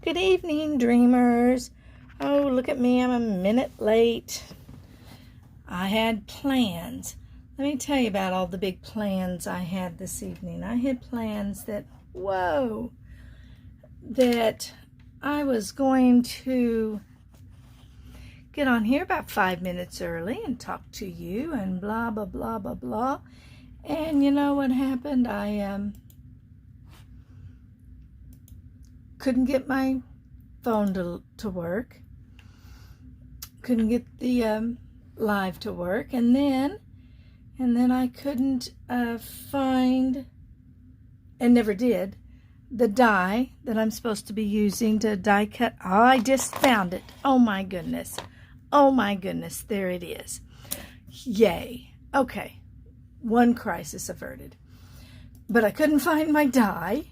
Good evening, dreamers. Oh, look at me. I'm a minute late. I had plans. Let me tell you about all the big plans I had this evening. I had plans that I was going to get on here about 5 minutes early and talk to you and blah, blah, blah, blah, blah. And you know what happened? I couldn't get my phone to work. Couldn't get the live to work. And then I couldn't find, and never did, the die that I'm supposed to be using to die cut. Oh, I just found it. Oh my goodness. Oh my goodness. There it is. Yay. Okay. One crisis averted. But I couldn't find my die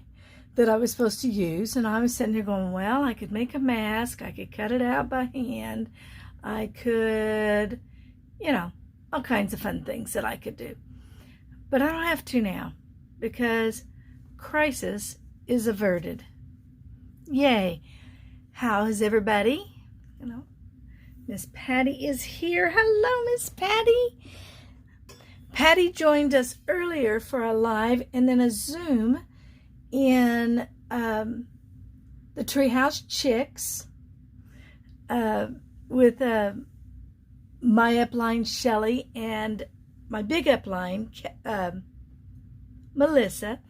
that I was supposed to use. And I was sitting there going, well, I could make a mask. I could cut it out by hand. I could, all kinds of fun things that I could do. But I don't have to now because crisis is averted. Yay. How is everybody? Miss Patty is here. Hello, Miss Patty. Patty joined us earlier for a live and then a Zoom in the Treehouse Chicks with my upline Shelly and my big upline Melissa,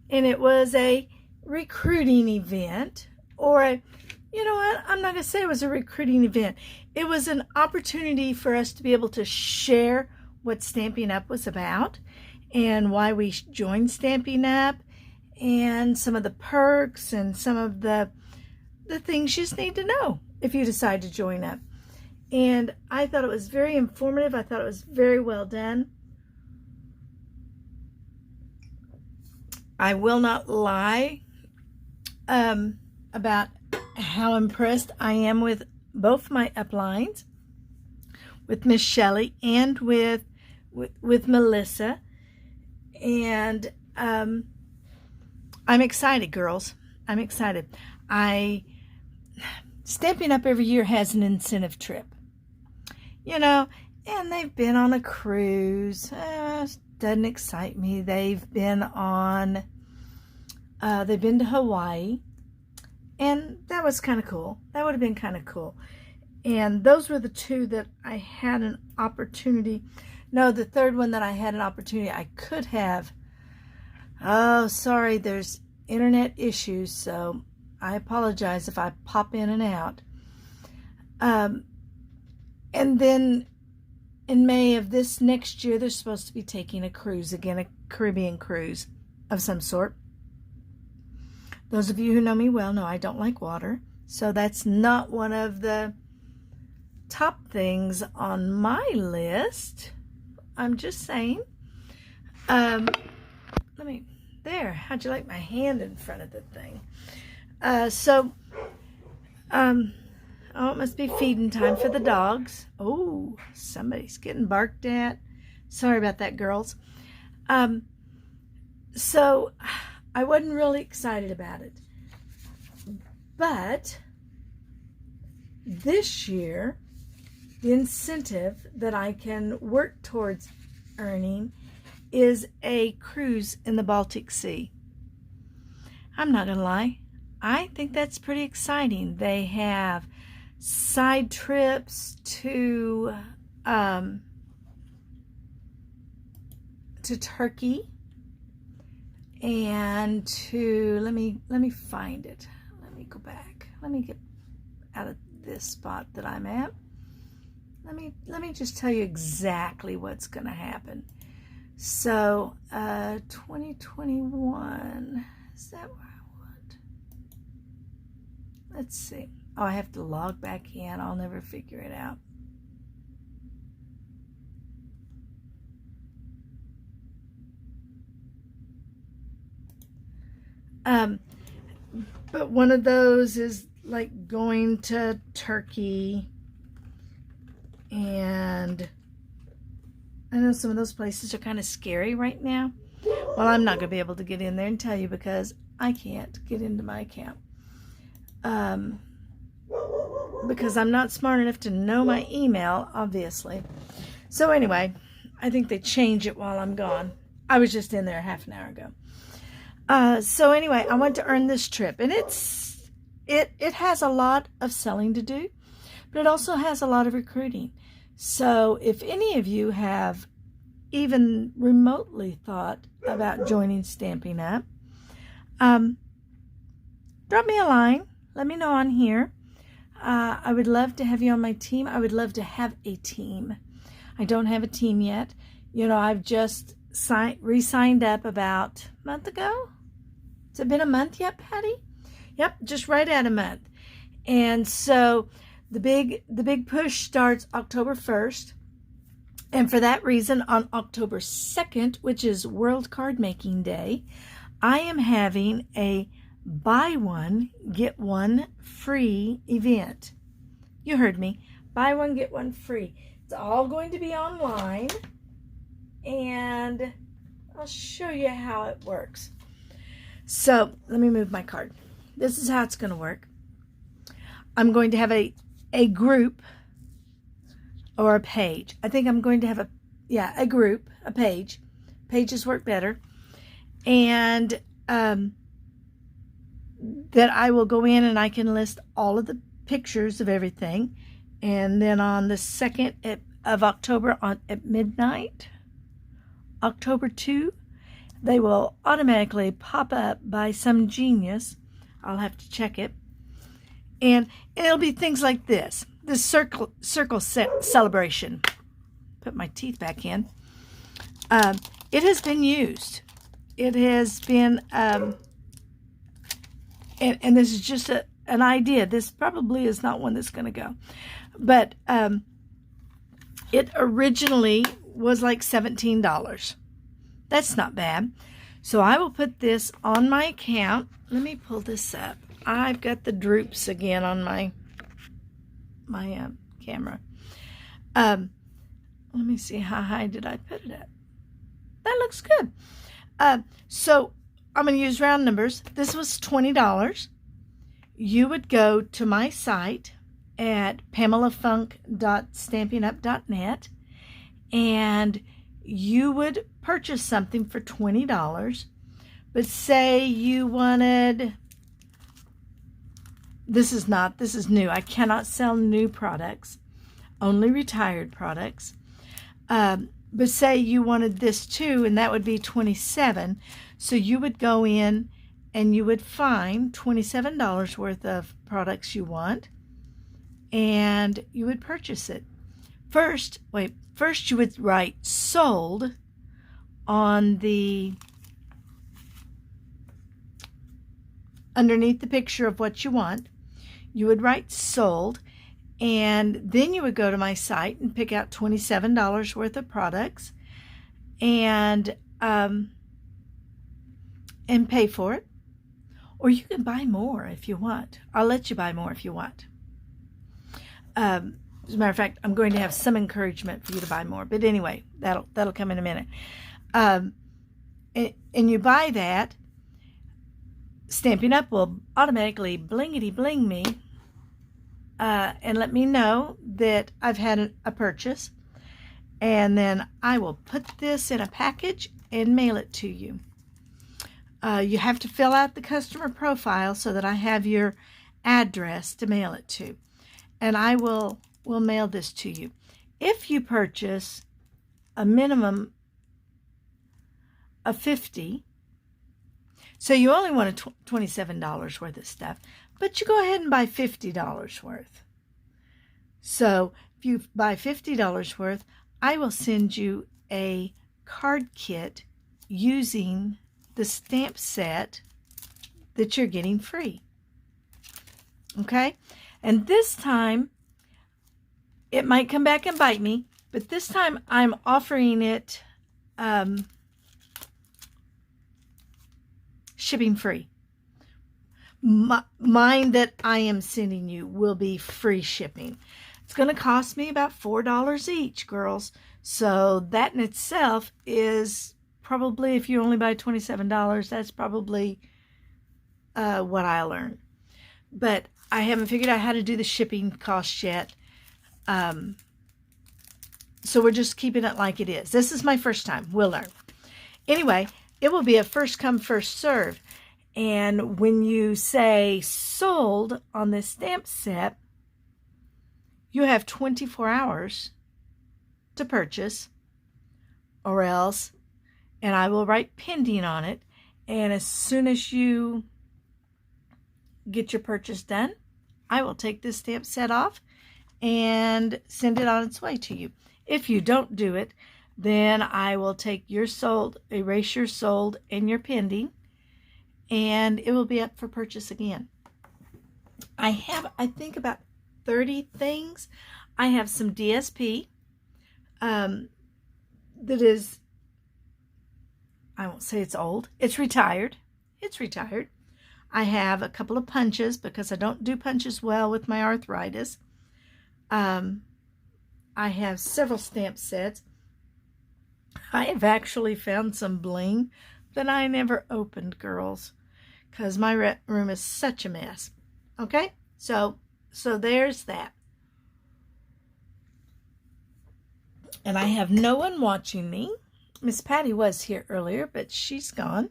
and it was a recruiting event, or I'm not going to say it was a recruiting event. It was an opportunity for us to be able to share what Stampin' Up! Was about and why we joined Stampin' Up! And some of the perks and some of the things you just need to know if you decide to join up. And I thought it was very informative. I thought it was very well done. I will not lie about how impressed I am with both my uplines, with Miss Shelley and with Melissa. And I'm excited, girls. I'm excited. Stampin' Up! Every year has an incentive trip. And they've been on a cruise. Doesn't excite me. They've been to Hawaii. And that was kind of cool. That would have been kind of cool. And those were the two that I had an opportunity. No, the third one that I had an opportunity I could have. Oh, sorry, there's internet issues, so I apologize if I pop in and out. And then in May of this next year, they're supposed to be taking a cruise again, a Caribbean cruise of some sort. Those of you who know me well know I don't like water, so that's not one of the top things on my list. I'm just saying. There, how'd you like my hand in front of the thing? Oh, it must be feeding time for the dogs. Oh, somebody's getting barked at. Sorry about that, girls. So I wasn't really excited about it. But this year, the incentive that I can work towards earning is a cruise in the Baltic Sea. I'm not going to lie. I think that's pretty exciting. They have side trips to Turkey and to let me find it. Let me go back. Let me get out of this spot that I'm at. Let me just tell you exactly what's going to happen. So 2021, is that what I want? Let's see. Oh, I have to log back in. I'll never figure it out. But one of those is like going to Turkey, and I know some of those places are kind of scary right now. Well, I'm not going to be able to get in there and tell you because I can't get into my account. because I'm not smart enough to know my email, obviously. So anyway, I think they change it while I'm gone. I was just in there half an hour ago. So anyway, I want to earn this trip, and it has a lot of selling to do, but it also has a lot of recruiting. So if any of you have even remotely thought about joining Stampin' Up, drop me a line. Let me know on here. I would love to have you on my team. I would love to have a team. I don't have a team yet. You know, I've just re-signed up about a month ago. Has it been a month yet, Patty? Yep, just right at a month. And so the big push starts October 1st. And for that reason, on October 2nd, which is World Card Making Day, I am having a buy one, get one free event. You heard me. Buy one, get one free. It's all going to be online, and I'll show you how it works. So let me move my card. This is how it's going to work. I'm going to have a group or a page. I think I'm going to have a group, a page. Pages work better. And that I will go in and I can list all of the pictures of everything. And then on the 2nd of October at midnight, October 2, they will automatically pop up by some genius. I'll have to check it. And it'll be things like this. This circle celebration. Put my teeth back in. It has been used. It has been, and this is just an idea. This probably is not one that's going to go. But it originally was like $17. That's not bad. So I will put this on my account. Let me pull this up. I've got the droops again on my camera. Let me see, how high did I put it at? That looks good. So I'm going to use round numbers. This was $20. You would go to my site at pamelafunk.stampinup.net, and you would purchase something for $20. But say you wanted, this is new. I cannot sell new products, only retired products. But say you wanted this too, and that would be $27. So you would go in and you would find $27 worth of products you want, and you would purchase it. First you would write sold on the underneath the picture of what you want. You would write sold, and then you would go to my site and pick out $27 worth of products and pay for it. Or you can buy more if you want. I'll let you buy more if you want. As a matter of fact, I'm going to have some encouragement for you to buy more. But anyway, that'll come in a minute. And you buy that, Stampin' Up will automatically blingity bling me and let me know that I've had a purchase. And then I will put this in a package and mail it to you. You have to fill out the customer profile so that I have your address to mail it to. And I will mail this to you. If you purchase a minimum of $50, so you only want $27 worth of stuff, but you go ahead and buy $50 worth. So if you buy $50 worth, I will send you a card kit using the stamp set that you're getting free. Okay? And this time, it might come back and bite me, but this time I'm offering it shipping free. Mine that I am sending you will be free shipping. It's going to cost me about $4 each, girls. So that in itself is probably, if you only buy $27, that's probably what I'll earn. but I haven't figured out how to do the shipping cost yet. So we're just keeping it like it is. This is my first time. We'll learn. Anyway, it will be a first come, first serve. And when you say sold on this stamp set, you have 24 hours to purchase, or else, and I will write pending on it. And as soon as you get your purchase done, I will take this stamp set off and send it on its way to you. If you don't do it, then I will take your sold, erase your sold and your pending, and it will be up for purchase again. I have, I think, about 30 things. I have some DSP that is, I won't say it's old. It's retired. It's retired. I have a couple of punches because I don't do punches well with my arthritis. I have several stamp sets. I have actually found some bling that I never opened, girls, because my room is such a mess. Okay, so there's that. And I have no one watching me. Miss Patty was here earlier, but she's gone.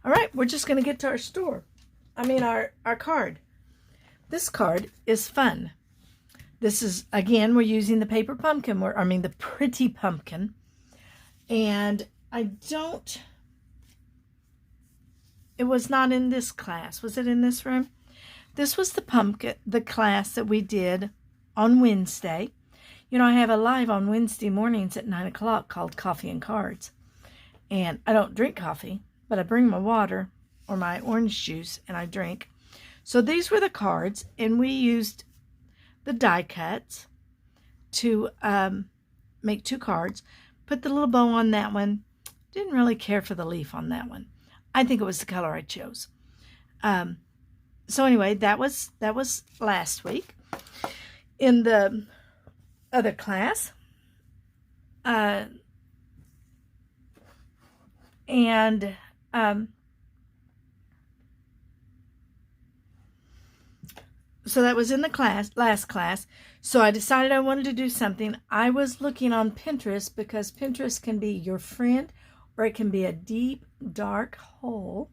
All right, we're just going to get to our store. I mean, our card. This card is fun. This is, again, we're using the paper pumpkin, the pretty pumpkin. And it was not in this class. Was it in this room? This was the class that we did on Wednesday. You know, I have a live on Wednesday mornings at 9 o'clock called Coffee and Cards. And I don't drink coffee, but I bring my water or my orange juice and I drink. So these were the cards, and we used the die cuts to make 2 cards. Put the little bow on that one. Didn't really care for the leaf on that one. I think it was the color I chose. So anyway, that was last week. In the other class, so that was in the last class. So I decided I wanted to do something. I was looking on Pinterest because Pinterest can be your friend or it can be a deep, dark hole.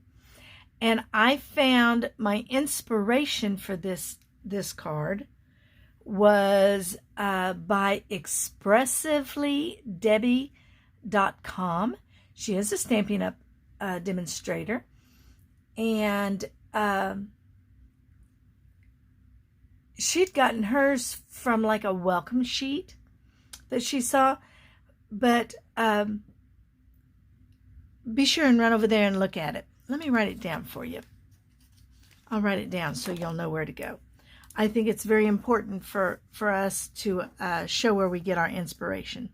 And I found my inspiration for this card was by ExpressivelyDebbie.com. She is a Stampin' Up! Demonstrator. And she'd gotten hers from like a welcome sheet that she saw. But be sure and run over there and look at it. Let me write it down for you. I'll write it down so you'll know where to go. I think it's very important for us to show where we get our inspiration.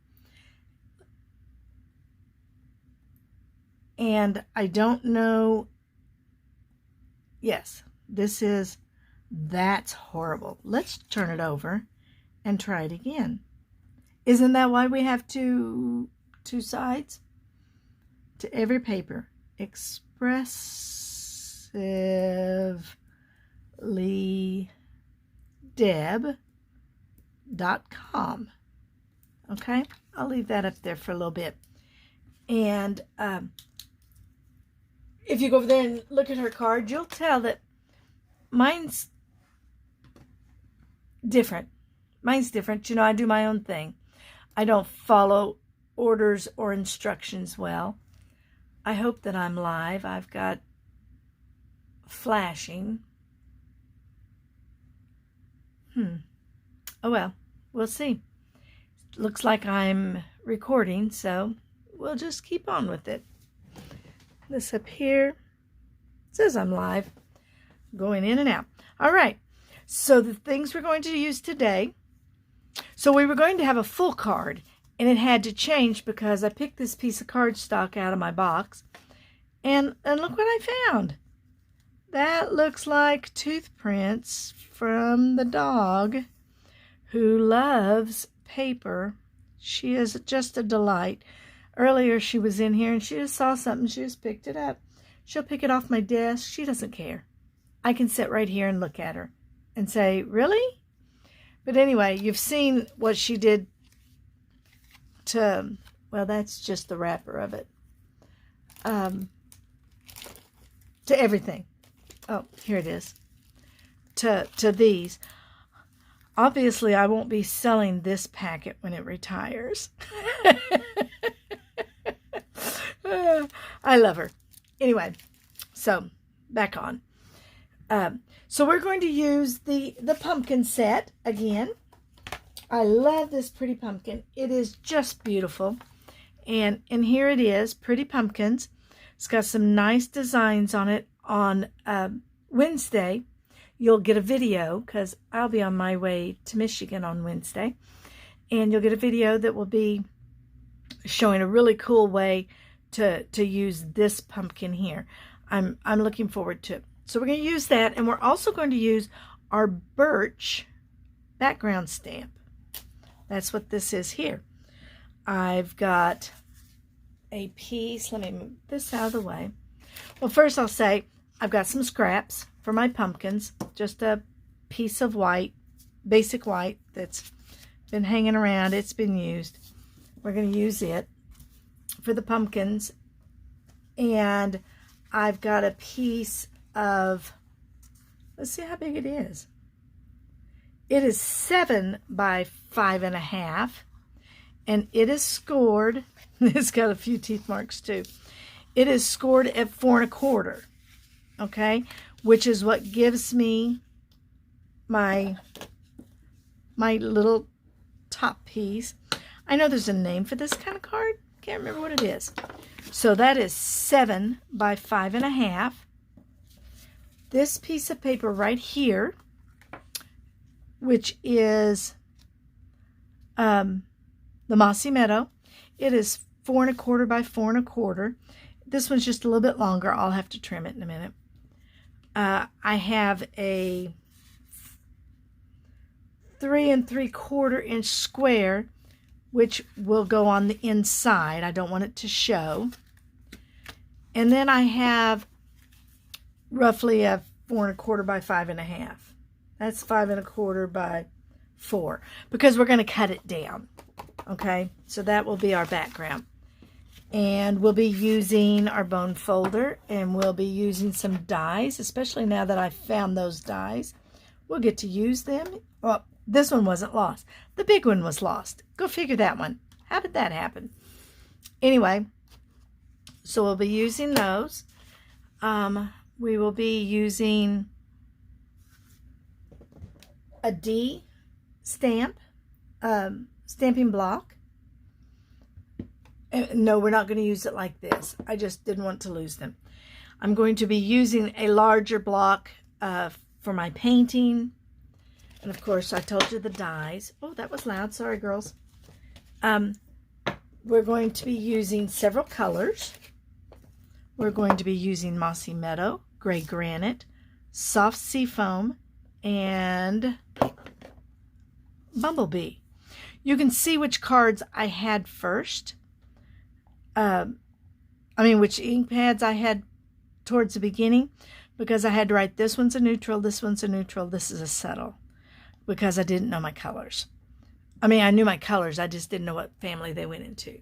And I don't know. Yes, this is, that's horrible. Let's turn it over and try it again. Isn't that why we have two sides to every paper? ExpressivelyDeb.com. Okay, I'll leave that up there for a little bit. And if you go over there and look at her card, you'll tell that mine's different. Mine's different. You know, I do my own thing. I don't follow orders or instructions well. I hope that I'm live. I've got flashing. Oh well, we'll see. Looks like I'm recording, so we'll just keep on with it. This up here says I'm live, going in and out. All right, so the things we're going to use today. So we were going to have a full card, and it had to change because I picked this piece of cardstock out of my box, and look what I found. That looks like tooth prints from the dog who loves paper. She is just a delight. Earlier she was in here and she just saw something. She just picked it up. She'll pick it off my desk. She doesn't care. I can sit right here and look at her and say, really? But anyway, you've seen what she did to, well, that's just the wrapper of it. To everything. Oh, here it is. To these. Obviously, I won't be selling this packet when it retires. I love her. Anyway, so back on. So we're going to use the pumpkin set again. I love this pretty pumpkin. It is just beautiful. And here it is, Pretty Pumpkins. It's got some nice designs on it. On Wednesday, you'll get a video, because I'll be on my way to Michigan on Wednesday. And you'll get a video that will be showing a really cool way to use this pumpkin here. I'm looking forward to it. So we're going to use that, and we're also going to use our birch background stamp. That's what this is here. I've got a piece. Let me move this out of the way. Well, first I'll say I've got some scraps for my pumpkins. Just a piece of white, basic white that's been hanging around. It's been used. We're going to use it for the pumpkins. And I've got a piece of, let's see how big it is. It is 7 by 5.5, and it is scored. It's got a few teeth marks too. It is scored at 4 1/4, okay, which is what gives me my little top piece. I know there's a name for this kind of card. Can't remember what it is. So that is 7 by 5.5. This piece of paper right here, which is the Mossy Meadow, it is 4 1/4 by 4 1/4. This one's just a little bit longer. I'll have to trim it in a minute. I have a 3 3/4 inch square, which will go on the inside. I don't want it to show. And then I have roughly a 4 1/4 by 5.5. That's 5 1/4 by 4, because we're going to cut it down. Okay, so that will be our background. And we'll be using our bone folder, and we'll be using some dies, especially now that I've found those dies. We'll get to use them. Well, this one wasn't lost. The big one was lost. Go figure that one. How did that happen? Anyway, so we'll be using those. We will be using a D stamp, stamping block. No, we're not going to use it like this. I just didn't want to lose them. I'm going to be using a larger block for my painting. And of course, I told you the dies. Oh, that was loud. Sorry, girls. We're going to be using several colors. We're going to be using Mossy Meadow, Gray Granite, Soft Seafoam, and Bumblebee. You can see which cards I had first. Which ink pads I had towards the beginning, because I had to write this one's a neutral, this one's a neutral, this is a subtle, because I didn't know my colors. I knew my colors, I just didn't know what family they went into.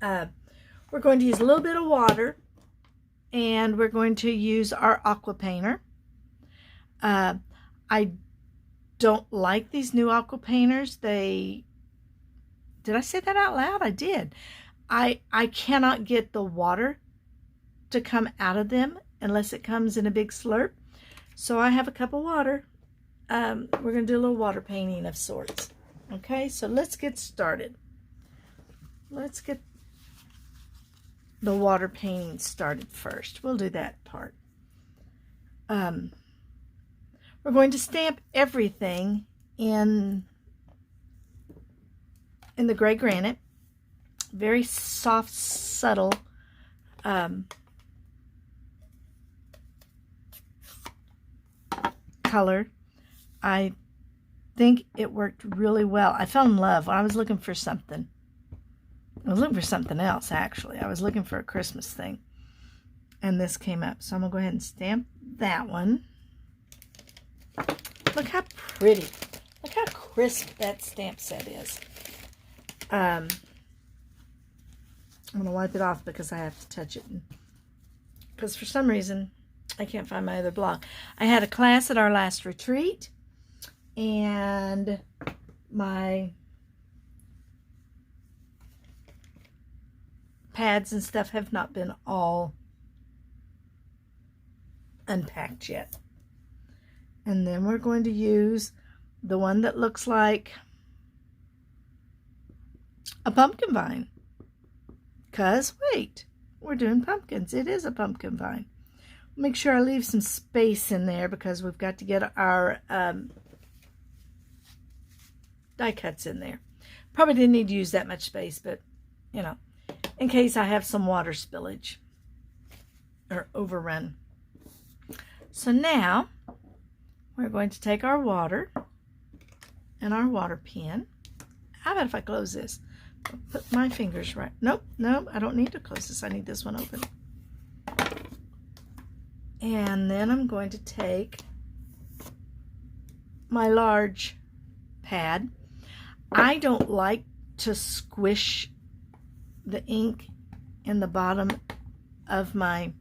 We're going to use a little bit of water, and we're going to use our aqua painter. I don't like these new aqua painters. Did I say that out loud? I did. I cannot get the water to come out of them unless it comes in a big slurp. So I have a cup of water. We're going to do a little water painting of sorts. Okay, so let's get started. Let's get the water painting started first. We'll do that part. We're going to stamp everything in the Gray Granite. Very soft, subtle color. I think it worked really well. I fell in love when I was looking for something. I was looking for something else, actually. I was looking for a Christmas thing, and this came up. So I'm going to go ahead and stamp that one. Look how pretty. Look how crisp that stamp set is. I'm going to wipe it off because I have to touch it. Because for some reason, I can't find my other block. I had a class at our last retreat, and my pads and stuff have not been all unpacked yet. And then we're going to use the one that looks like a pumpkin vine. Because, wait, we're doing pumpkins. It is a pumpkin vine. Make sure I leave some space in there because we've got to get our die cuts in there. Probably didn't need to use that much space, but, you know, in case I have some water spillage or overrun. So now we're going to take our water and our water pen. How about if I close this? Put my fingers right. Nope, I don't need to close this. I need this one open. And then I'm going to take my large pad. I don't like to squish the ink in the bottom of my...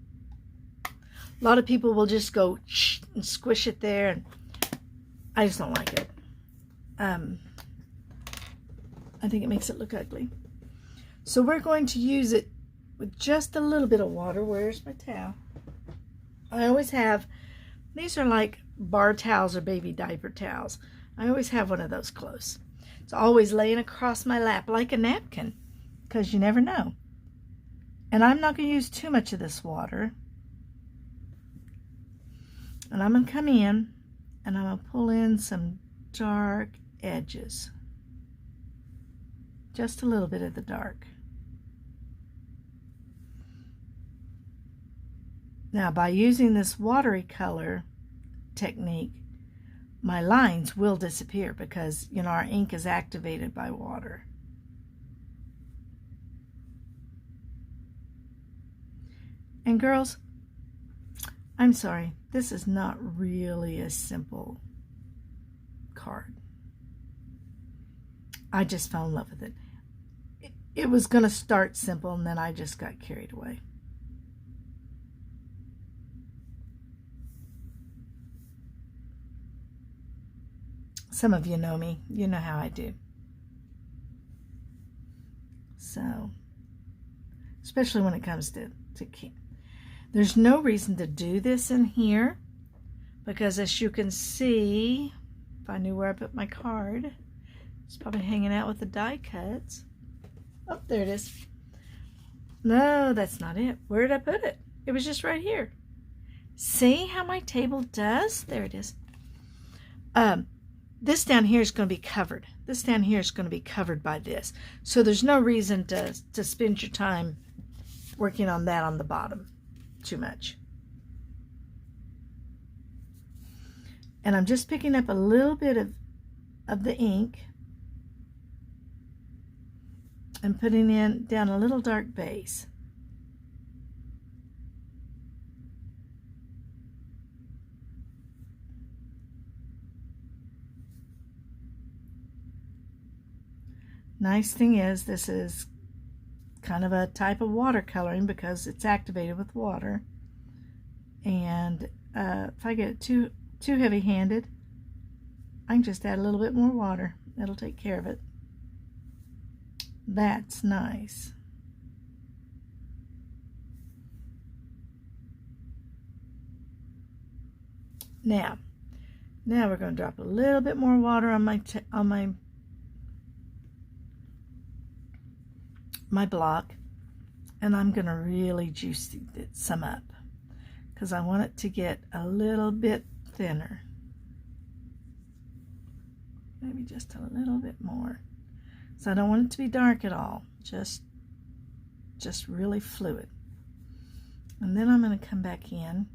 A lot of people will just go and squish it there, and I just don't like it. I think it makes it look ugly. So we're going to use it with just a little bit of water. Where's my towel? I always have, these are like bar towels or baby diaper towels. I always have one of those close. It's always laying across my lap like a napkin, because you never know. And I'm not going to use too much of this water. And I'm going to come in and I'm going to pull in some dark edges. Just a little bit of the dark. Now, by using this watery color technique, my lines will disappear because, you know, our ink is activated by water. And girls, I'm sorry, this is not really a simple card. I just fell in love with it. It was going to start simple, and then I just got carried away. Some of you know me. You know how I do. So, especially when it comes to there's no reason to do this in here, because as you can see, if I knew where I put my card, it's probably hanging out with the die cuts. Oh, there it is. No, that's not it. Where did I put it? It was just right here. See how my table does? There it is. This down here is going to be covered. This down here is going to be covered by this. So there's no reason to spend your time working on that on the bottom too much. And I'm just picking up a little bit of the ink and putting down a little dark base. Nice thing is, this is kind of a type of watercoloring because it's activated with water. And if I get it too heavy-handed, I can just add a little bit more water. That'll take care of it. That's nice. Now we're going to drop a little bit more water on my block, and I'm going to really juice some up because I want it to get a little bit thinner. Maybe just a little bit more. So I don't want it to be dark at all, just really fluid. And then I'm going to come back in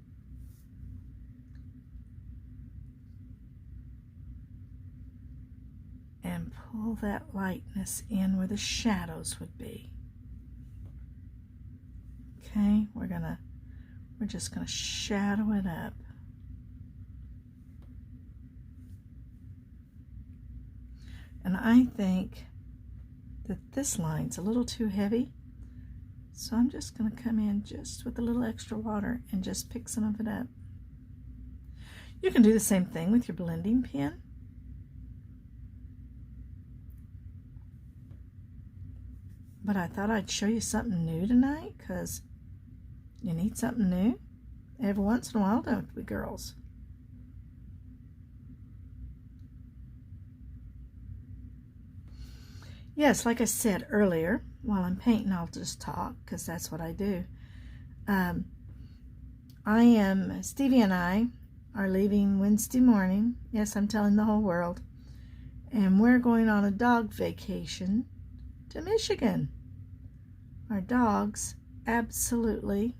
and pull that lightness in where the shadows would be. Okay, we're just gonna shadow it up. And I think that this line's a little too heavy. So I'm just going to come in just with a little extra water and just pick some of it up. You can do the same thing with your blending pen. But I thought I'd show you something new tonight, because you need something new every once in a while, don't we, girls? Yes, like I said earlier, while I'm painting, I'll just talk, because that's what I do. Stevie and I are leaving Wednesday morning. Yes, I'm telling the whole world. And we're going on a dog vacation to Michigan. Our dogs absolutely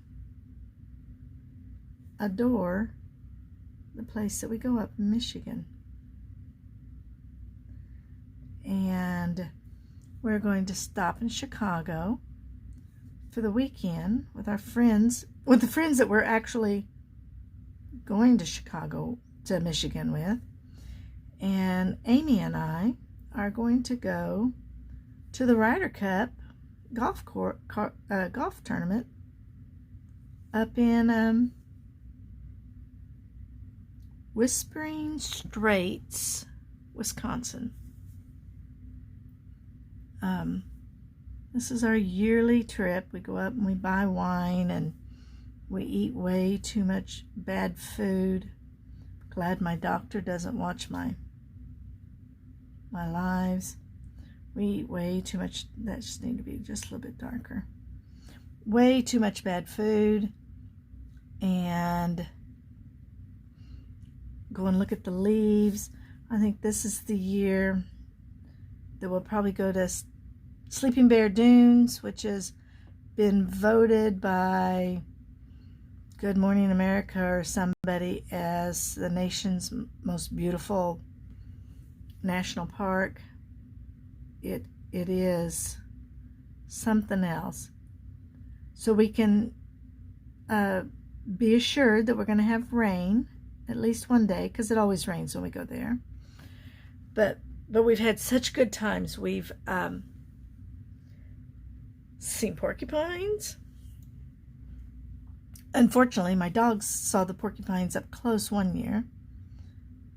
adore the place that we go up in Michigan. And we're going to stop in Chicago for the weekend with our friends, with the friends that we're actually going to Michigan with. And Amy and I are going to go to the Ryder Cup golf tournament up in Whispering Straits, Wisconsin. This is our yearly trip. We go up and we buy wine and we eat way too much bad food. Glad my doctor doesn't watch my lives. We eat way too much. That just need to be just a little bit darker. Way too much bad food. And go and look at the leaves. I think this is the year that we'll probably go to Sleeping Bear Dunes, which has been voted by Good Morning America or somebody as the nation's most beautiful national park. It is something else. So we can be assured that we're going to have rain at least one day, because it always rains when we go there. But we've had such good times. We've seen porcupines. Unfortunately, my dogs saw the porcupines up close one year.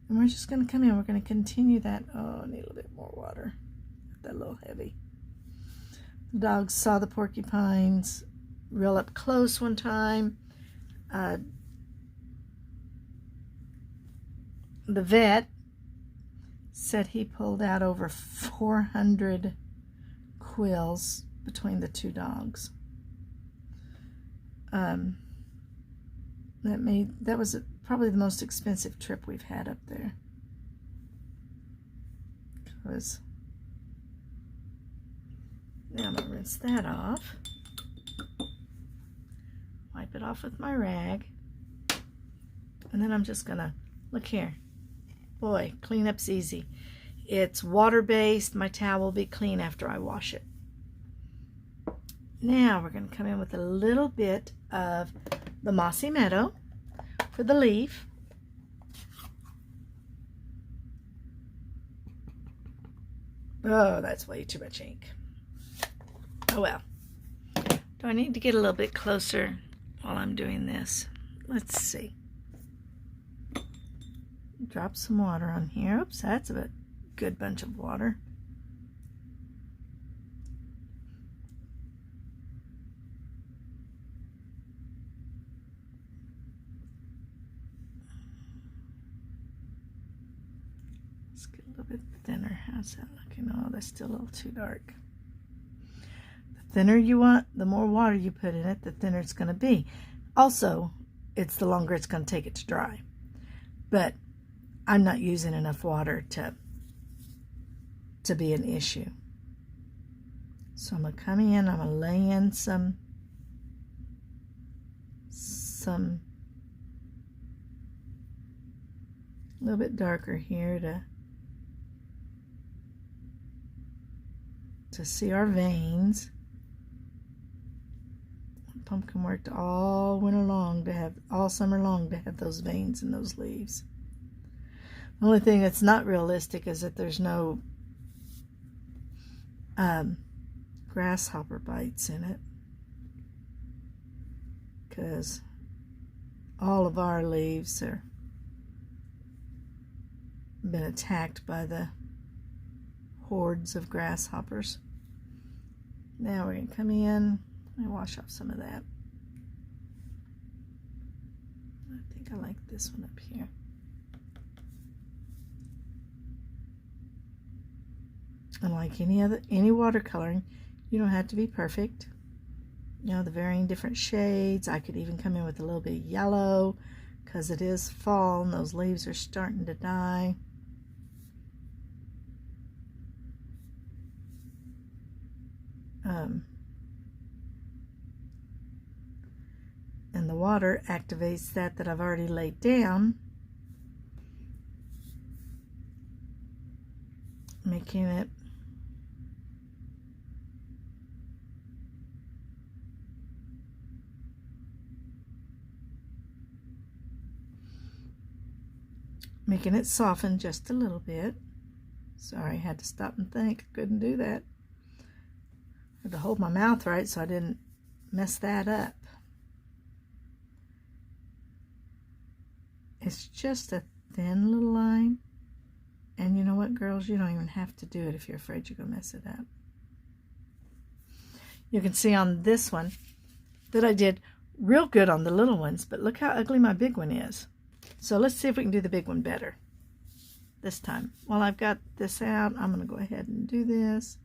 And we're just going to come in. We're going to continue that. Oh, I need a little bit more water. That a little heavy. The dogs saw the porcupines real up close one time. The vet said he pulled out over 400 quills between the two dogs. That was probably the most expensive trip we've had up there. Now I'm going to rinse that off. Wipe it off with my rag. And then I'm just going to, look here. Boy, cleanup's easy. It's water-based. My towel will be clean after I wash it. Now we're going to come in with a little bit of the Mossy Meadow for the leaf. Oh, that's way too much ink. Oh well. Do I need to get a little bit closer while I'm doing this? Let's see. Drop some water on here. Oops, that's a good bunch of water. Let's get a little bit thinner. How's that looking? Oh, that's still a little too dark. The thinner you want, the more water you put in it, the thinner it's going to be. Also, it's the longer it's going to take it to dry. But I'm not using enough water to be an issue. So I'm going to come in, I'm going to lay in some a little bit darker here to see our veins. Pumpkin worked all winter long all summer long to have those veins in those leaves. The only thing that's not realistic is that there's no grasshopper bites in it, because all of our leaves are been attacked by the hordes of grasshoppers. Now we're going to come in and wash off some of that. I think I like this one up here. And like any watercoloring, you don't have to be perfect. You know, the varying different shades. I could even come in with a little bit of yellow because it is fall and those leaves are starting to die. And the water activates that I've already laid down, making it soften just a little bit. Sorry, I had to stop and think. Couldn't do that. I had to hold my mouth right so I didn't mess that up. It's just a thin little line. And you know what, girls? You don't even have to do it if you're afraid you're going to mess it up. You can see on this one that I did real good on the little ones, but look how ugly my big one is. So let's see if we can do the big one better this time. While I've got this out, I'm going to go ahead and do this.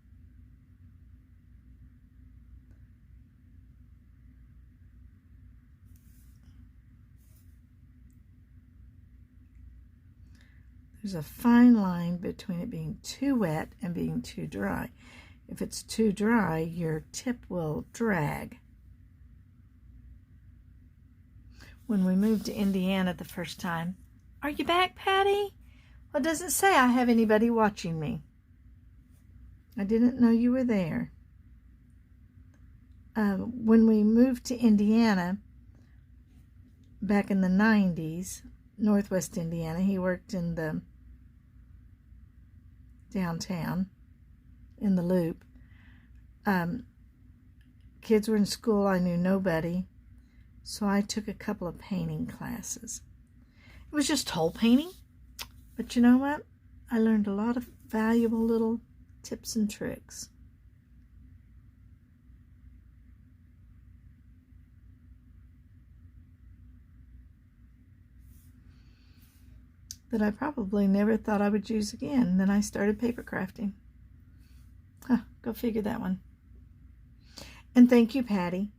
There's a fine line between it being too wet and being too dry. If it's too dry, your tip will drag. When we moved to Indiana the first time, "Are you back, Patty?" Well, it doesn't say I have anybody watching me. I didn't know you were there. When we moved to Indiana back in the 90s, Northwest Indiana, he worked in the downtown in the Loop. Kids were in school. I knew nobody, so I took a couple of painting classes. It was just hole painting, but you know what? I learned a lot of valuable little tips and tricks. That I probably never thought I would use again. Then I started paper crafting. Go figure that one. And thank you, Patty.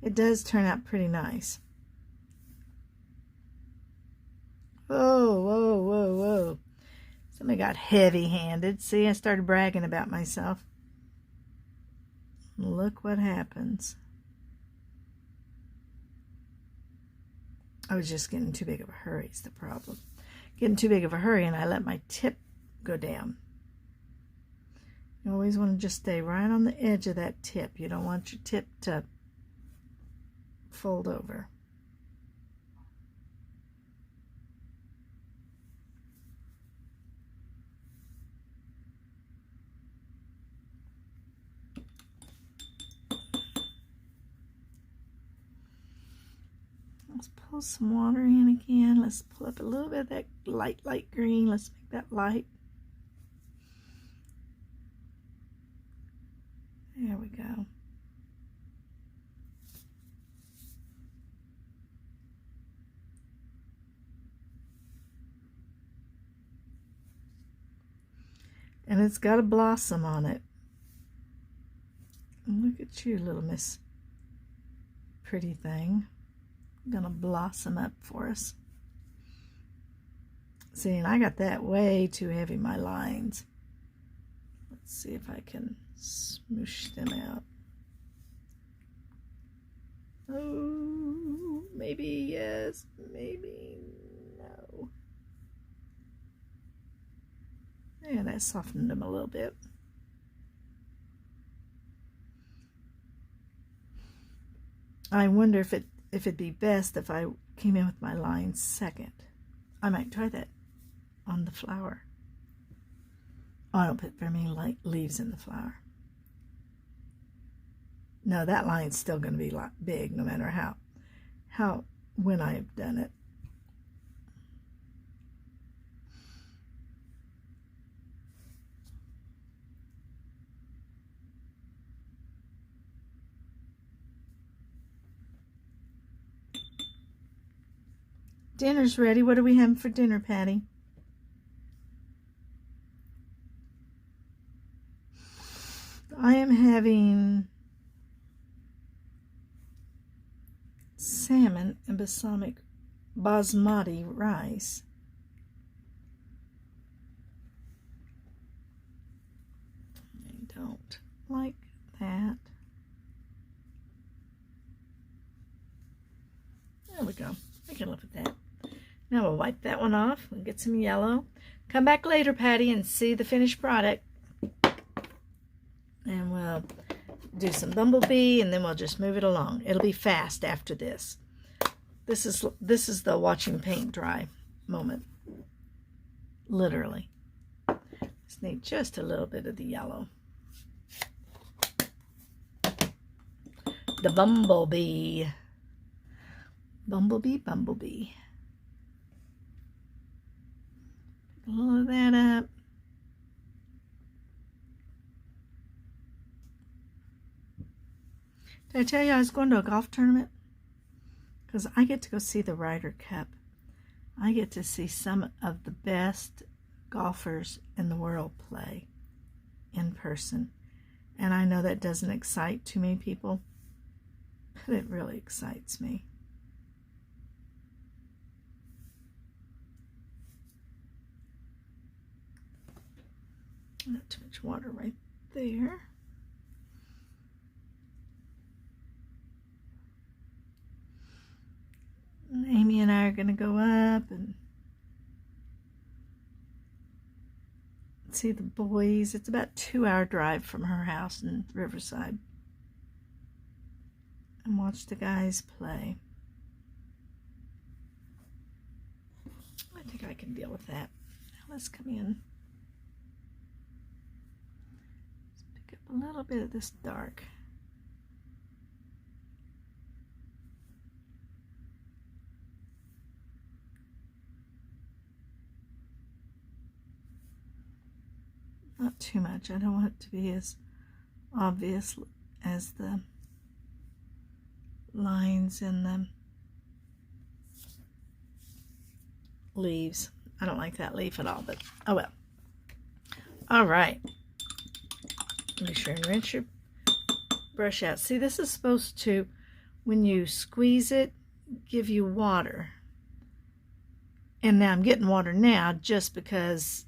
It does turn out pretty nice. Whoa, whoa, whoa, whoa. Somebody got heavy-handed. See, I started bragging about myself. Look what happens. I was just getting too big of a hurry is the problem. Getting too big of a hurry, and I let my tip go down. You always want to just stay right on the edge of that tip. You don't want your tip to fold over. Let's pull some water in again. Let's pull up a little bit of that light green. Let's make that light. There we go. And it's got a blossom on it. And look at you, little Miss Pretty Thing. Gonna blossom up for us. See, and I got that way too heavy, my lines. Let's see if I can smoosh them out. Oh, maybe yes, maybe no. Yeah, that softened them a little bit. I wonder if it'd be best if I came in with my lines second. I might try that on the flower. Oh, I don't put very many leaves in the flower. No, that line's still going to be big no matter when I've done it. Dinner's ready. What are we having for dinner, Patty? I am having salmon and basmati rice. I don't like that. There we go. I can live with that. Now we'll wipe that one off and get some yellow. Come back later, Patty, and see the finished product. And we'll do some bumblebee, and then we'll just move it along. It'll be fast after this. This is the watching paint dry moment. Literally. Just need just a little bit of the yellow. The bumblebee. Bumblebee, bumblebee. Pick all of that up. Did I tell you I was going to a golf tournament? Because I get to go see the Ryder Cup. I get to see some of the best golfers in the world play in person. And I know that doesn't excite too many people, but it really excites me. Not too much water right there. And Amy and I are going to go up and see the boys. It's about a 2-hour drive from her house in Riverside. And watch the guys play. I think I can deal with that. Now let's come in. Let's pick up a little bit of this dark. Not too much. I don't want it to be as obvious as the lines in the leaves. I don't like that leaf at all, but oh well. All right. Make sure and rinse your brush out. See, this is supposed to, when you squeeze it, give you water. And now I'm getting water now just because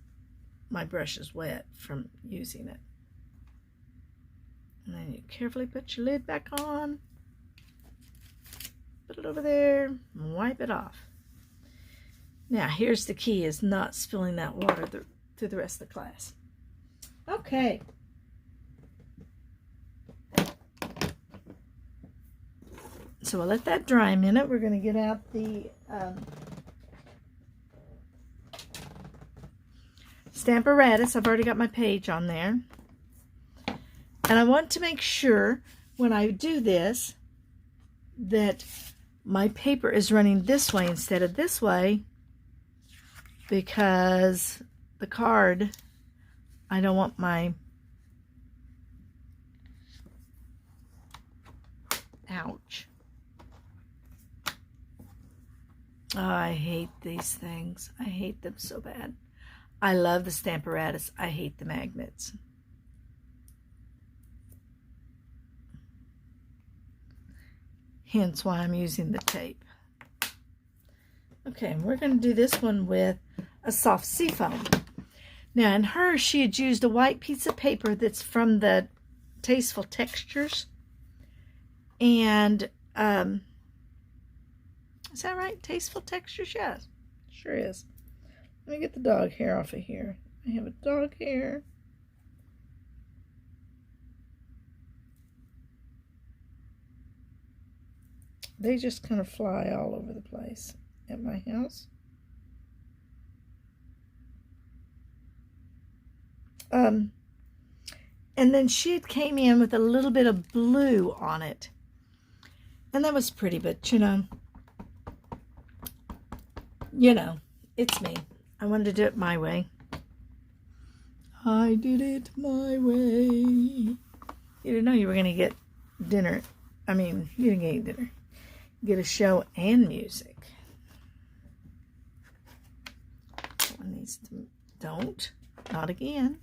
my brush is wet from using it. And then you carefully put your lid back on. Put it over there and wipe it off. Now, here's the key, is not spilling that water through the rest of the class. Okay. So we'll let that dry a minute. We're going to get out the Stamparatus. I've already got my page on there. And I want to make sure when I do this that my paper is running this way instead of this way, because the card, I don't want my, ouch. Oh, I hate these things. I hate them so bad. I love the Stamparatus. I hate the magnets. Hence why I'm using the tape. Okay, and we're going to do this one with a soft seafoam. Now, in her, she had used a white piece of paper that's from the Tasteful Textures. And, is that right? Tasteful Textures? Yes, sure is. Let me get the dog hair off of here. I have a dog hair. They just kind of fly all over the place at my house. And then she had came in with a little bit of blue on it. And that was pretty, but you know, it's me. I wanted to do it my way. I did it my way. You didn't know you were going to get dinner. I mean, you didn't get dinner. Get a show and music. One needs to, don't. Not again.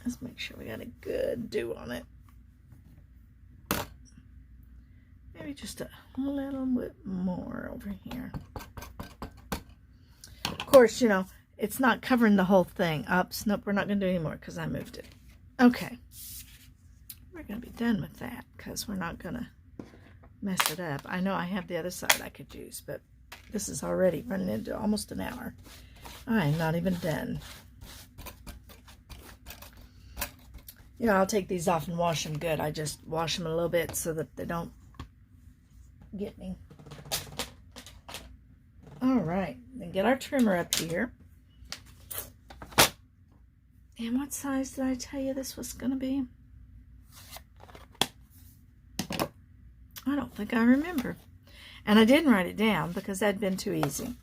Let's make sure we got a good dew on it. Maybe just a little bit more over here. Of course, you know, it's not covering the whole thing. Oops, nope, we're not going to do any more because I moved it. Okay. We're going to be done with that because we're not going to mess it up. I know I have the other side I could use, but this is already running into almost an hour. I am not even done. You know, I'll take these off and wash them good. I just wash them a little bit so that they don't get me. All right, then get our trimmer up here. And what size did I tell you this was going to be? I don't think I remember. And I didn't write it down because that'd been too easy.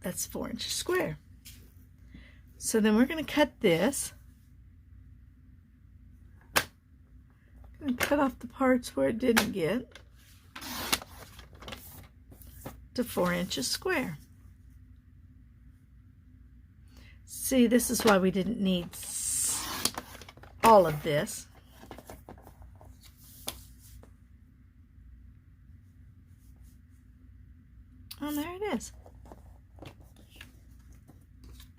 That's 4 inches square. So then we're going to cut this. And cut off the parts where it didn't get to 4 inches square. See, this is why we didn't need all of this. Oh, there it is.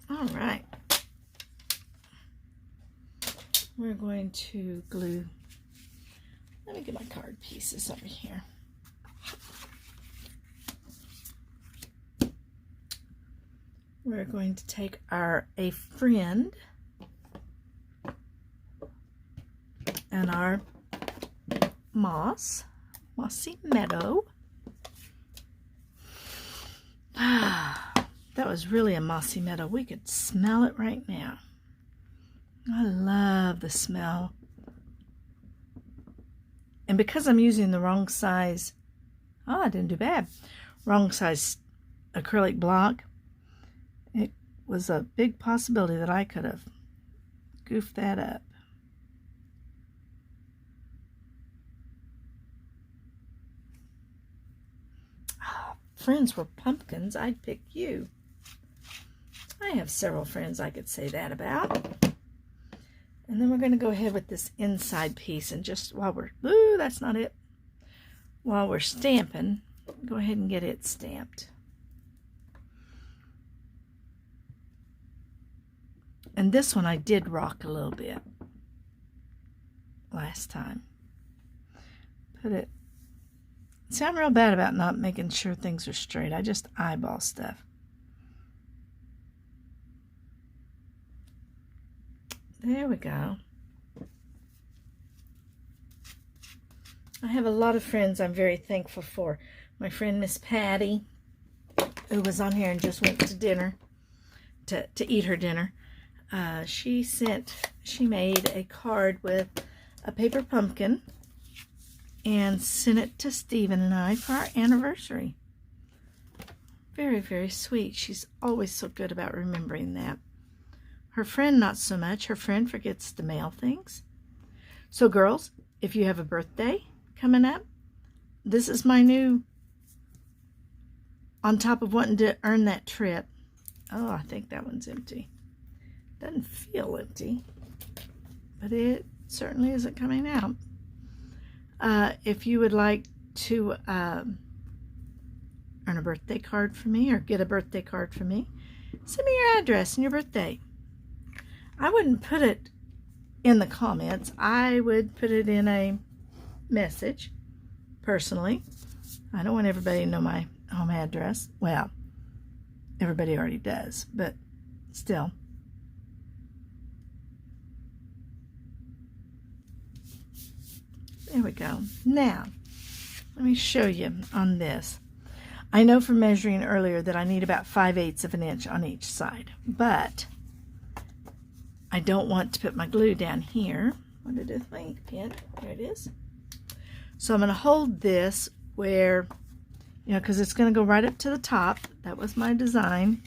All right. We're going to glue. Let me get my card pieces over here. We're going to take our A Friend and our Mossy Meadow. That was really a mossy meadow. We could smell it right now. I love the smell. And because I'm using the wrong size, oh, I didn't do bad. Wrong size acrylic block, it was a big possibility that I could have goofed that up. Oh, friends were pumpkins, I'd pick you. I have several friends I could say that about. And then we're going to go ahead with this inside piece, and just while we're, ooh, that's not it. While we're stamping, go ahead and get it stamped. And this one I did rock a little bit last time. Put it, see, I'm real bad about not making sure things are straight. I just eyeball stuff. There we go. I have a lot of friends I'm very thankful for. My friend Miss Patty, who was on here and just went to dinner, to eat her dinner. She made a card with a paper pumpkin and sent it to Stephen and I for our anniversary. Very, very sweet. She's always so good about remembering that. Her friend, not so much. Her friend forgets to mail things. So, girls, if you have a birthday coming up, this is my new, on top of wanting to earn that trip. Oh, I think that one's empty. Doesn't feel empty, but it certainly isn't coming out. If you would like to earn a birthday card from me or get a birthday card from me, send me your address and your birthday. I wouldn't put it in the comments. I would put it in a message, personally. I don't want everybody to know my home address. Well, everybody already does, but still. There we go. Now, let me show you on this. I know from measuring earlier that I need about 5/8 of an inch on each side, but I don't want to put my glue down here. What did I do with my ink pen? There it is. So I'm going to hold this where, you know, because it's going to go right up to the top. That was my design.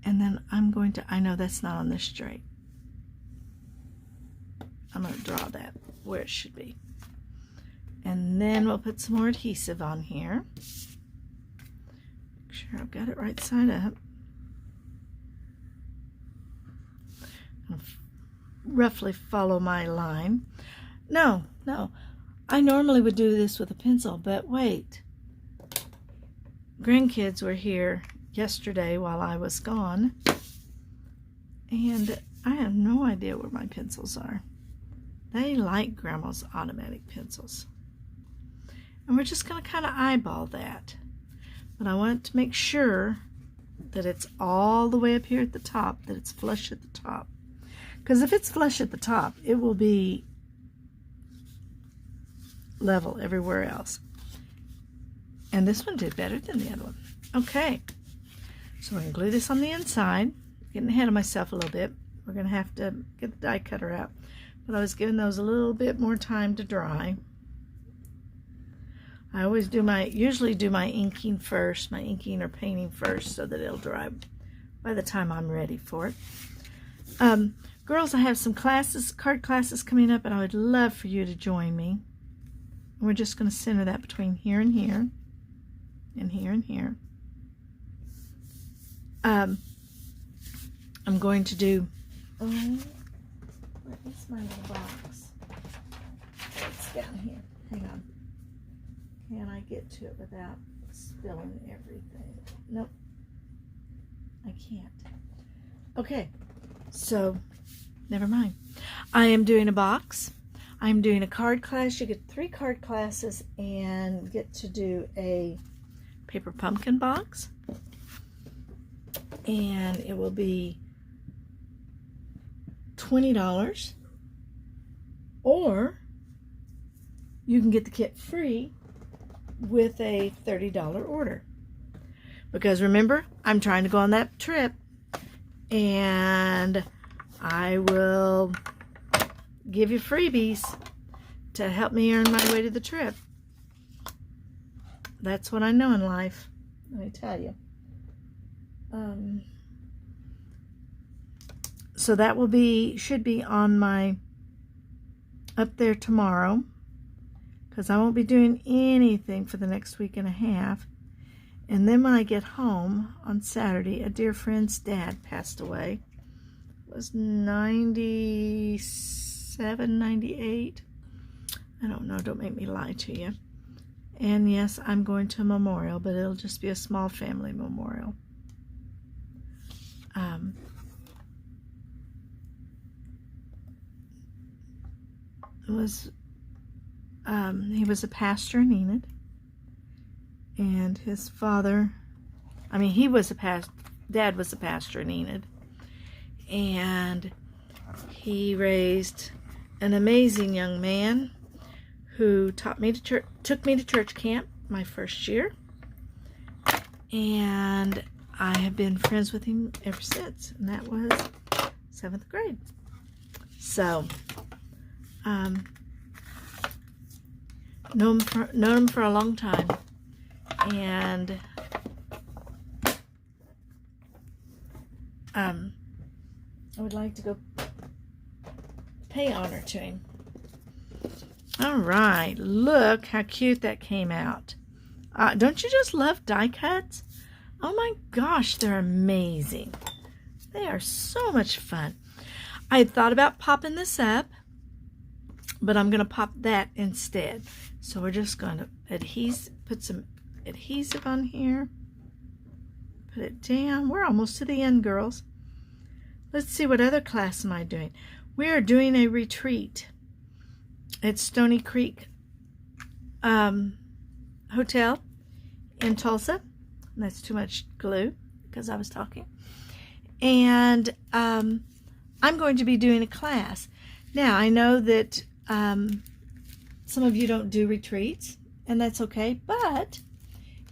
And then I'm going to, I know that's not on this straight. I'm going to draw that where it should be. And then we'll put some more adhesive on here. Make sure I've got it right side up. I'll roughly follow my line. No. I normally would do this with a pencil, but wait. Grandkids were here yesterday while I was gone, and I have no idea where my pencils are. They like Grandma's automatic pencils. And we're just going to kind of eyeball that. But I want to make sure that it's all the way up here at the top, that it's flush at the top. Because if it's flush at the top, it will be level everywhere else. And this one did better than the other one. Okay. So we're going to glue this on the inside. Getting ahead of myself a little bit. We're going to have to get the die cutter out. But I was giving those a little bit more time to dry. I always usually do my inking first, my inking or painting first, so that it'll dry by the time I'm ready for it. Girls, I have some classes, card classes coming up, and I would love for you to join me. And we're just going to center that between here and here, and here and here. I'm going to do, where is my little box? It's down here. Hang on. Can I get to it without spilling everything? Nope. I can't. Okay. So, never mind. I am doing a box. I'm doing a card class. You get 3 card classes and get to do a paper pumpkin box. And it will be $20. Or you can get the kit free with a $30 order. Because remember, I'm trying to go on that trip, and I will give you freebies to help me earn my way to the trip. That's what I know in life, let me tell you. So that will be, should be on my, up there tomorrow, because I won't be doing anything for the next week and a half. And then when I get home on Saturday, a dear friend's dad passed away. It was 97, 98. I don't know, don't make me lie to you. And yes, I'm going to a memorial, but it'll just be a small family memorial. He was a pastor in Enid, and his father, he was Dad was a pastor in Enid, and he raised an amazing young man who took me to church camp my first year, and I have been friends with him ever since, and that was 7th grade. So, known him for a long time, and I would like to go pay honor to him. All right, look how cute that came out. Don't you just love die cuts? Oh my gosh, they're amazing. They are so much fun. I had thought about popping this up, but I'm going to pop that instead. So we're just going to put some adhesive on here. Put it down. We're almost to the end, girls. Let's see, what other class am I doing? We are doing a retreat at Stony Creek Hotel in Tulsa. And that's too much glue because I was talking. And I'm going to be doing a class. Now, I know that some of you don't do retreats, and that's okay. But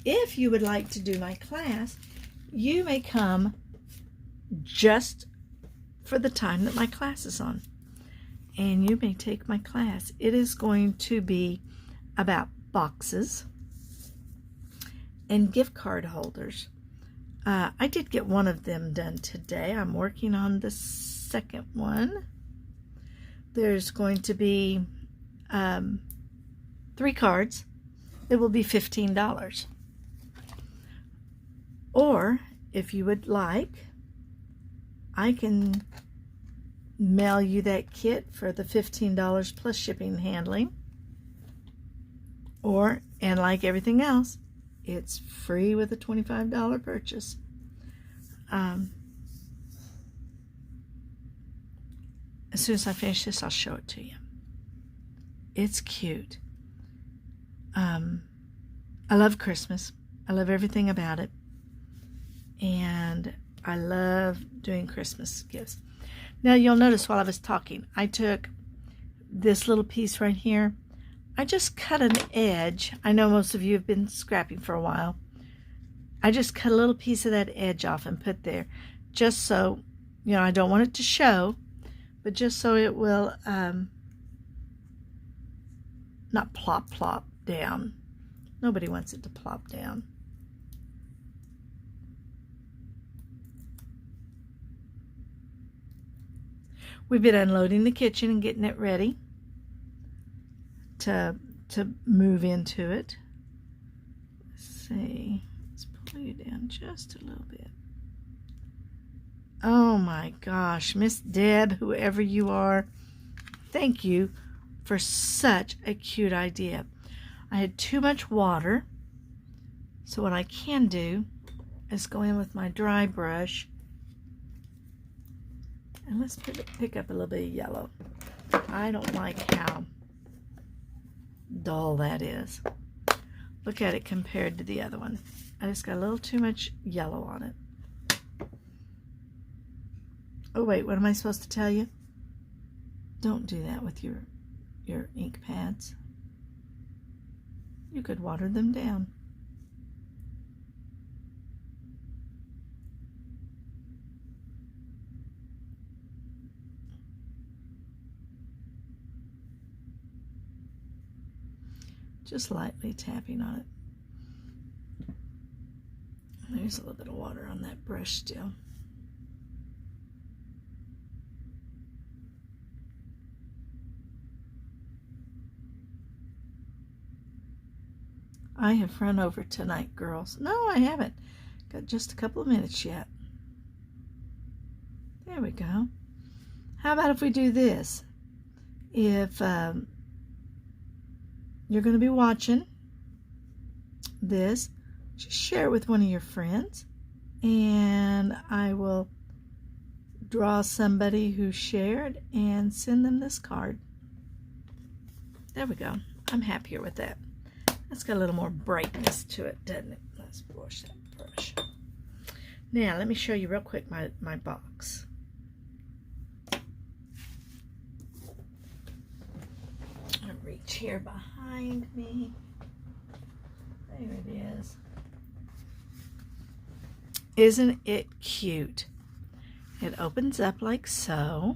if you would like to do my class, you may come just for the time that my class is on. And you may take my class. It is going to be about boxes and gift card holders. I did get one of them done today. I'm working on the second one. There's going to be 3 cards. It will be $15. Or, if you would like, I can mail you that kit for the $15 plus shipping and handling. Or, and like everything else, it's free with a $25 purchase. As soon as I finish this, I'll show it to you. It's cute. I love Christmas. I love everything about it. And I love doing Christmas gifts. Now, you'll notice while I was talking, I took this little piece right here. I just cut an edge. I know most of you have been scrapping for a while. I just cut a little piece of that edge off and put there. Just so, you know, I don't want it to show, but just so it will not plop down. Nobody wants it to plop down. We've been unloading the kitchen and getting it ready to move into it. Let's see. Let's pull you down just a little bit. Oh my gosh, Miss Deb, whoever you are, thank you for such a cute idea. I had too much water, so what I can do is go in with my dry brush, and let's pick up a little bit of yellow. I don't like how dull that is. Look at it compared to the other one. I just got a little too much yellow on it. Oh wait, what am I supposed to tell you? Don't do that with your ink pads. You could water them down. Just lightly tapping on it. There's a little bit of water on that brush still. I have run over tonight, girls. No, I haven't. Got just a couple of minutes yet. There we go. How about if we do this? If you're going to be watching this, just share it with one of your friends, and I will draw somebody who shared and send them this card. There we go. I'm happier with that. That's got a little more brightness to it, doesn't it? Let's brush that brush. Now, let me show you real quick my box. I'll reach here behind me. There it is. Isn't it cute? It opens up like so.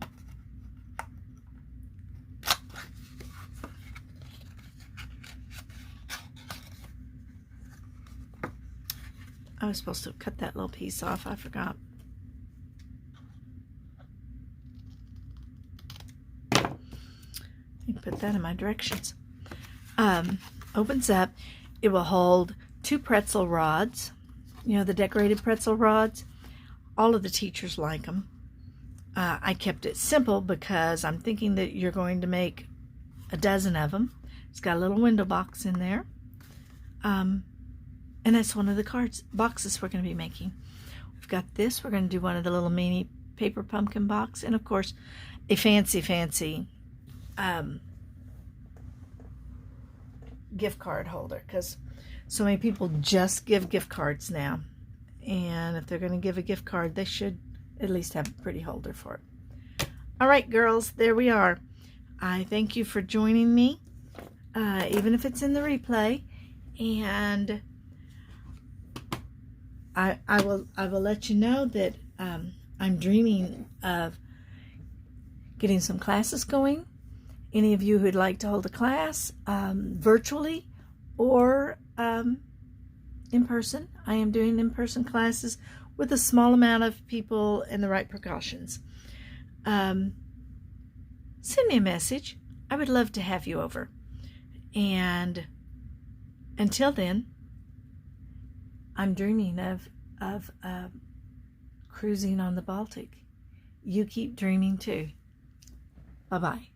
I was supposed to cut that little piece off. I forgot. You put that in my directions. Opens up. It will hold 2 pretzel rods. You know, the decorated pretzel rods. All of the teachers like them. I kept it simple because I'm thinking that you're going to make a dozen of them. It's got a little window box in there. And that's one of the boxes we're going to be making. We've got this. We're going to do one of the little mini paper pumpkin box. And, of course, a fancy gift card holder. Because so many people just give gift cards now. And if they're going to give a gift card, they should at least have a pretty holder for it. All right, girls. There we are. I thank you for joining me. even if it's in the replay. And I will let you know that I'm dreaming of getting some classes going. Any of you who'd like to hold a class virtually or in person, I am doing in-person classes with a small amount of people and the right precautions. Send me a message. I would love to have you over. And until then, I'm dreaming of cruising on the Baltic. You keep dreaming too. Bye-bye.